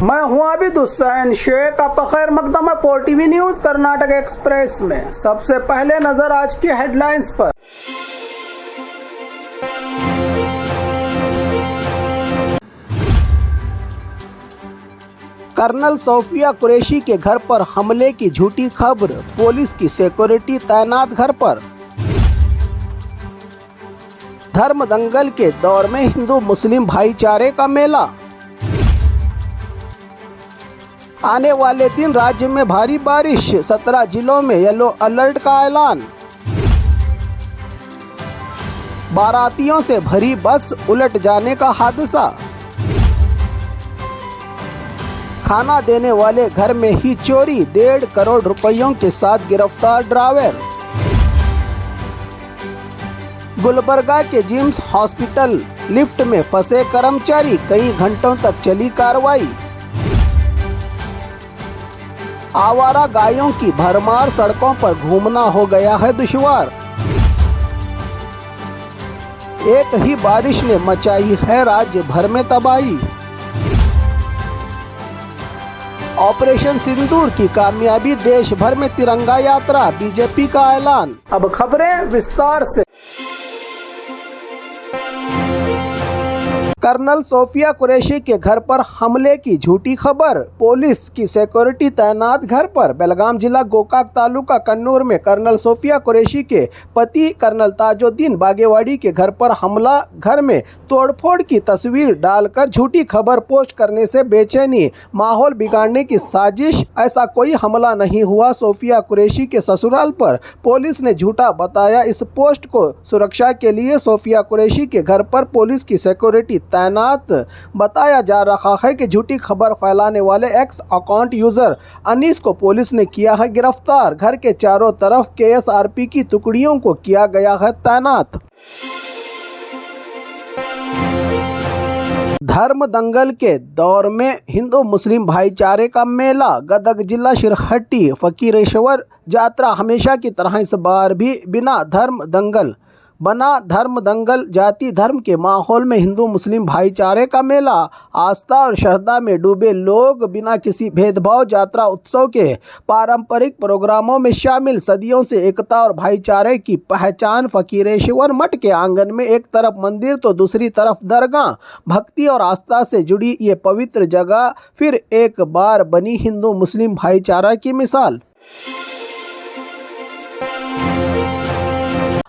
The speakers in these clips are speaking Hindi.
मैं हूं आबिद हुसैन शेख। आपका खैर मकदम है 4TV न्यूज कर्नाटक एक्सप्रेस में। सबसे पहले नजर आज की हेडलाइंस पर। कर्नल सोफिया कुरैशी के घर पर हमले की झूठी खबर, पुलिस की सिक्योरिटी तैनात घर पर। धर्म दंगल के दौर में हिंदू मुस्लिम भाईचारे का मेला। आने वाले दिन राज्य में भारी बारिश, 17 जिलों में येलो अलर्ट का ऐलान। बारातियों से भरी बस उलट जाने का हादसा। खाना देने वाले घर में ही चोरी, 1.5 करोड़ रुपयों के साथ गिरफ्तार ड्राइवर। गुलबर्गा के जिम्स हॉस्पिटल लिफ्ट में फंसे कर्मचारी, कई घंटों तक चली कार्रवाई। आवारा गायों की भरमार, सड़कों पर घूमना हो गया है दुश्वार। एक ही बारिश ने मचाई है राज्य भर में तबाही। ऑपरेशन सिंदूर की कामयाबी, देश भर में तिरंगा यात्रा, बीजेपी का ऐलान। अब खबरें विस्तार से। कर्नल सोफिया कुरैशी के घर पर हमले की झूठी खबर, पुलिस की सिक्योरिटी तैनात घर पर। बेलगाम जिला गोकाक तालुका कन्नूर में कर्नल सोफिया कुरैशी के पति कर्नल ताजुद्दीन बागेवाड़ी के घर पर हमला, घर में तोड़फोड़ की तस्वीर डालकर झूठी खबर पोस्ट करने से बेचैनी, माहौल बिगाड़ने की साजिश। ऐसा कोई हमला नहीं हुआ सोफिया कुरैशी के ससुराल पर, पुलिस ने झूठा बताया। इस पोस्ट को सुरक्षा के लिए सोफिया कुरैशी के घर पर पुलिस की सिक्योरिटी तैनात बताया जा रहा है कि झूठी खबर फैलाने वाले एक्स अकाउंट यूजर अनीस को पुलिस ने किया है गिरफ्तार। घर के चारों तरफ केएसआरपी की टुकड़ियों को किया गया है तैनात। धर्म दंगल के दौर में हिंदू मुस्लिम भाईचारे का मेला, गदग जिला शिरहट्टी फकीरेश्वर यात्रा हमेशा की तरह इस बार भी बिना धर्म दंगल बना। धर्म दंगल, जाति धर्म के माहौल में हिंदू मुस्लिम भाईचारे का मेला, आस्था और श्रद्धा में डूबे लोग बिना किसी भेदभाव यात्रा उत्सव के पारंपरिक प्रोग्रामों में शामिल। सदियों से एकता और भाईचारे की पहचान फकीरेश्वर मठ के आंगन में एक तरफ मंदिर तो दूसरी तरफ दरगाह, भक्ति और आस्था से जुड़ी ये पवित्र जगह फिर एक बार बनी हिंदू मुस्लिम भाईचारा की मिसाल।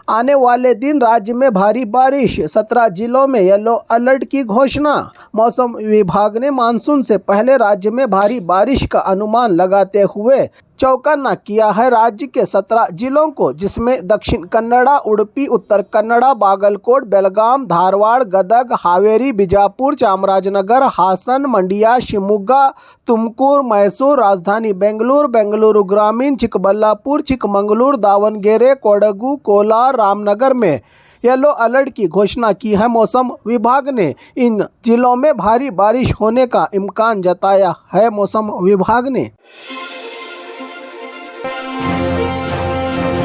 आने वाले दिन राज्य में भारी बारिश, 17 जिलों में येलो अलर्ट की घोषणा। मौसम विभाग ने मानसून से पहले राज्य में भारी बारिश का अनुमान लगाते हुए चौकन्ना किया है राज्य के 17 जिलों को, जिसमें दक्षिण कन्नड़ा, उडुपी, उत्तर कन्नड़ा, बागलकोट, बेलगाम, धारवाड़, गदग, हावेरी, बिजापुर, चामराजनगर, हासन, मंडिया, शिवमोगा, तुमकुर, मैसूर, राजधानी बेंगलुरु, बेंगलुरु ग्रामीण, चिकबल्लापुर, चिकमंगलुरु, दावणगेरे, कोडगु, कोलार, रामनगर में येलो अलर्ट की घोषणा की है। मौसम विभाग ने इन जिलों में भारी बारिश होने का इम्कान जताया है। मौसम विभाग ने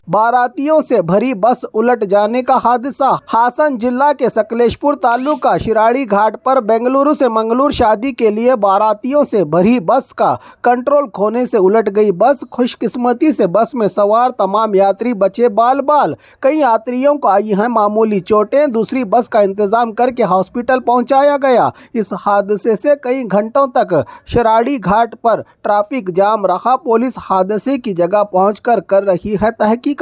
बारातियों से भरी बस उलट जाने का हादसा, हासन जिला के सकलेशपुर तालुका शिराड़ी घाट पर बेंगलुरु से मंगलूर शादी के लिए बारातियों से भरी बस का कंट्रोल खोने से उलट गई बस। खुशकिस्मती से बस में सवार तमाम यात्री बचे बाल बाल। कई यात्रियों को आई हैं मामूली चोटें, दूसरी बस का इंतजाम करके हॉस्पिटल पहुंचाया गया। इस हादसे से कई घंटों तक शिराड़ी घाट पर ट्रैफिक जाम रहा। पुलिस हादसे की जगह पहुंचकर कर रही है तहकीकात।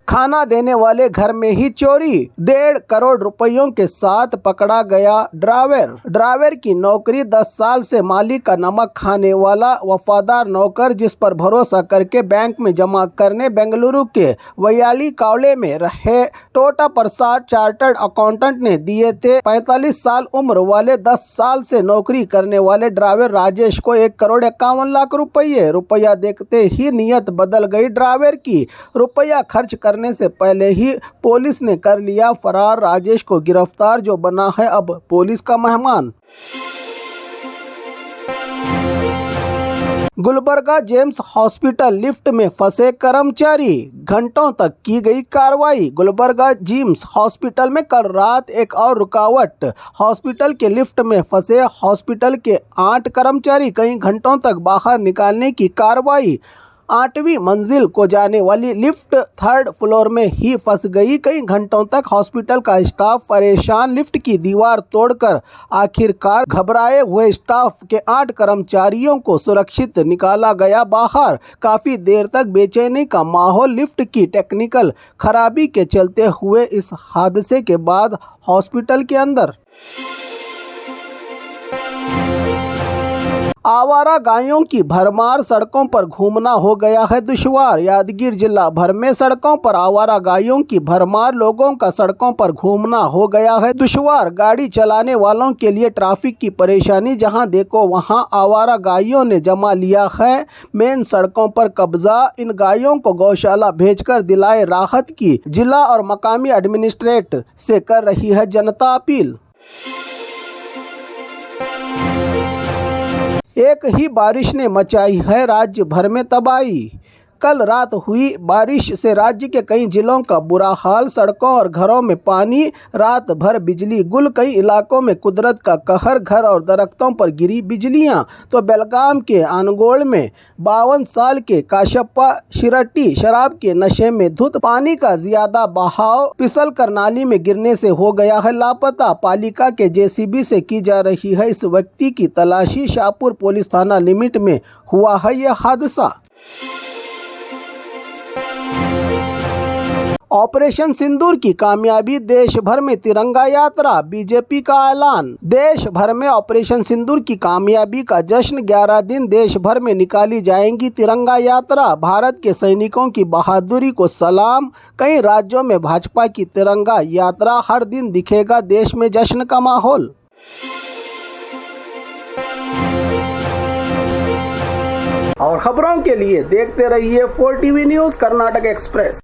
खाना देने वाले घर में ही चोरी, 1.5 करोड़ रुपयों के साथ पकड़ा गया ड्राइवर की नौकरी, 10 साल से मालिक का नमक खाने वाला वफादार नौकर, जिस पर भरोसा करके बैंक में जमा करने बेंगलुरु के वैयाली कावले में रहे टोटा प्रसाद चार्टर्ड अकाउंटेंट ने दिए थे। 45 साल उम्र वाले 10 साल से नौकरी करने वाले ड्राइवर राजेश को 1,51,00,000 रुपया देखते ही नीयत बदल गई ड्राइवर की। रुपया खर्च करने से पहले ही पुलिस ने कर लिया फरार। राजेश को गिरफ्तार, जो बना है अब पुलिस का मेहमान। गुलबर्गा जेम्स हॉस्पिटल लिफ्ट में फंसे कर्मचारी, घंटों तक की गई कार्रवाई। गुलबर्गा जेम्स हॉस्पिटल में कल रात एक और रुकावट। हॉस्पिटल के लिफ्ट में फंसे हॉस्पिटल के 8 कर्मचारी, कई घंटों तक बाहर निकालने की कार्रवाई। 8वीं मंजिल को जाने वाली लिफ्ट 3rd फ्लोर में ही फंस गई। कई घंटों तक हॉस्पिटल का स्टाफ परेशान। लिफ्ट की दीवार तोड़कर आखिरकार घबराए हुए स्टाफ के 8 कर्मचारियों को सुरक्षित निकाला गया बाहर। काफी देर तक बेचैनी का माहौल। लिफ्ट की टेक्निकल खराबी के चलते हुए इस हादसे के बाद हॉस्पिटल के अंदर आवारा गायों की भरमार, सड़कों पर घूमना हो गया है दुश्वार। यादगीर जिला भर में सड़कों पर आवारा गायों की भरमार, लोगों का सड़कों पर घूमना हो गया है दुश्वार। गाड़ी चलाने वालों के लिए ट्रैफिक की परेशानी, जहां देखो वहां आवारा गायों ने जमा लिया है मेन सड़कों पर कब्जा। इन गायों को गौशाला भेजकर दिलाए राहत की जिला और मकामी एडमिनिस्ट्रेट से कर रही है जनता अपील। एक ही बारिश ने मचाई है राज्य भर में तबाही। कल रात हुई बारिश से राज्य के कई जिलों का बुरा हाल। सड़कों और घरों में पानी, रात भर बिजली गुल। कई इलाकों में कुदरत का कहर, घर और दरख्तों पर गिरी बिजलियां। तो बेलगाम के आनगोल में 52 साल के काशप्पा शिरट्टी शराब के नशे में धुत। पानी का ज्यादा बहाव फिसल कर नाली में गिरने से हो गया है लापता। पालिका के जेसीबी से की जा रही है इस व्यक्ति की तलाशी। शाहपुर पुलिस थाना लिमिट में हुआ है यह हादसा। ऑपरेशन सिंदूर की कामयाबी, देश भर में तिरंगा यात्रा, बीजेपी का ऐलान। देश भर में ऑपरेशन सिंदूर की कामयाबी का जश्न। 11 दिन देश भर में निकाली जाएंगी तिरंगा यात्रा। भारत के सैनिकों की बहादुरी को सलाम। कई राज्यों में भाजपा की तिरंगा यात्रा। हर दिन दिखेगा देश में जश्न का माहौल। और खबरों के लिए देखते रहिए 4 TV न्यूज़ कर्नाटक एक्सप्रेस।